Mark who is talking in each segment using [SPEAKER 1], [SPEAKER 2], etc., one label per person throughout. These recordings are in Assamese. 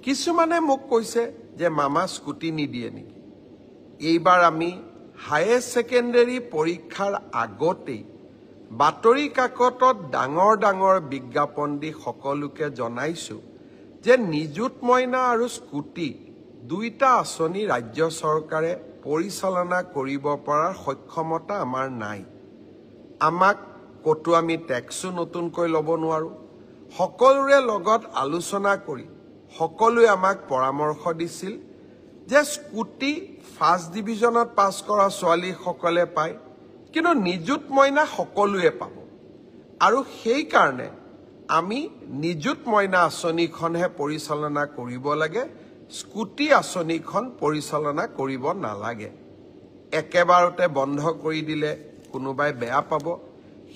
[SPEAKER 1] কিছুমানে মোক কৈছে যে মামা স্কুটি নিদিয়ে নেকি। এইবাৰ আমি হায়াৰ ছেকেণ্ডাৰী পৰীক্ষাৰ আগতেই বাতৰি কাকতত ডাঙৰ ডাঙৰ বিজ্ঞাপন দি সকলোকে জনাইছো যে নিযুত মইনা আৰু স্কুটি দুইটা আঁচনি ৰাজ্য চৰকাৰে পৰিচালনা কৰিব পৰাৰ সক্ষমতা আমাৰ নাই। আমাক কতো আমি টেক্সো নতুনকৈ ল'ব নোৱাৰো। সকলোৰে লগত আলোচনা কৰি সকলোৱে আমাক পৰামৰ্শ দিছিল যে স্কুটি ফাৰ্ষ্ট ডিভিজনত পাছ কৰা ছোৱালীসকলে পায়, কিন্তু নিযুত মইনা সকলোৱে পাব। আৰু সেই কাৰণে আমি নিযুত মইনা আঁচনিখনহে পৰিচালনা কৰিব লাগে, স্কুটি আঁচনিখন পৰিচালনা কৰিব নালাগে। একেবাৰতে বন্ধ কৰি দিলে কোনোবাই বেয়া পাব।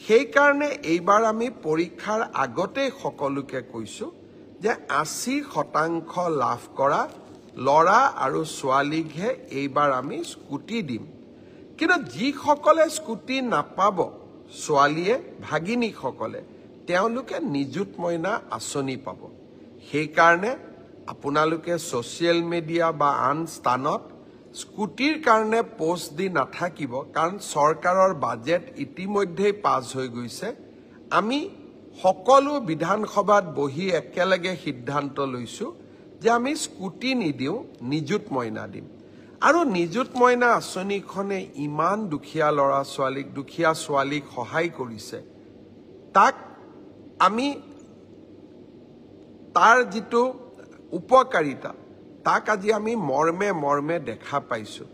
[SPEAKER 1] সেইকাৰণে এইবাৰ আমি পৰীক্ষাৰ আগতেই সকলোকে কৈছো যে 80% লাভ কৰা ল'ৰা আৰু ছোৱালীকহে এইবাৰ আমি স্কুটি দিম। কিন্তু যিসকলে স্কুটি নাপাব ছোৱালীয়ে ভাগিনীসকলে তেওঁলোকে নিযুত মইনা আঁচনি পাব। সেইকাৰণে আপোনালোকে ছ'চিয়েল মিডিয়া বা আন স্থানত স্কুটিৰ কাৰণে পোষ্ট দি নাথাকিব, কাৰণ চৰকাৰৰ বাজেট ইতিমধ্যেই পাছ হৈ গৈছে। আমি সকলো বিধানসভাত বহি একেলগে সিদ্ধান্ত লৈছো যে আমি স্কুটি নিদিওঁ, নিযুত মইনা দিম। আৰু নিযুত মইনা আঁচনিখনে ইমান দুখীয়া ল'ৰা ছোৱালীক, দুখীয়া ছোৱালীক সহায় কৰিছে, তাক আমি তাৰ যিটো উপকাৰিতা তাক আজি আমি মৰ্মে মৰ্মে দেখা পাইছো।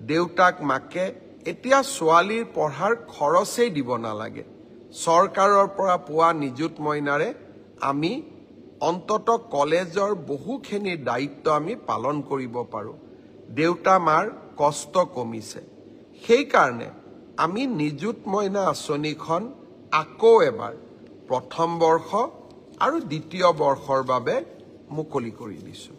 [SPEAKER 1] দেউতাক মাকে এতিয়া ছোৱালীৰ পঢ়াৰ খৰচেই দিব নালাগে। চৰকাৰৰ পৰা পোৱা নিযুত মইনাৰে আমি অন্তত কলেজৰ বহুখিনি দায়িত্ব আমি পালন কৰিব পাৰোঁ। দেউতা মাৰ কষ্ট কমিছে। সেইকাৰণে আমি নিযুত মইনা আঁচনিখন আকৌ এবাৰ প্ৰথম বৰ্ষ আৰু দ্বিতীয় বৰ্ষৰ বাবে মুকলি কৰি দিছোঁ।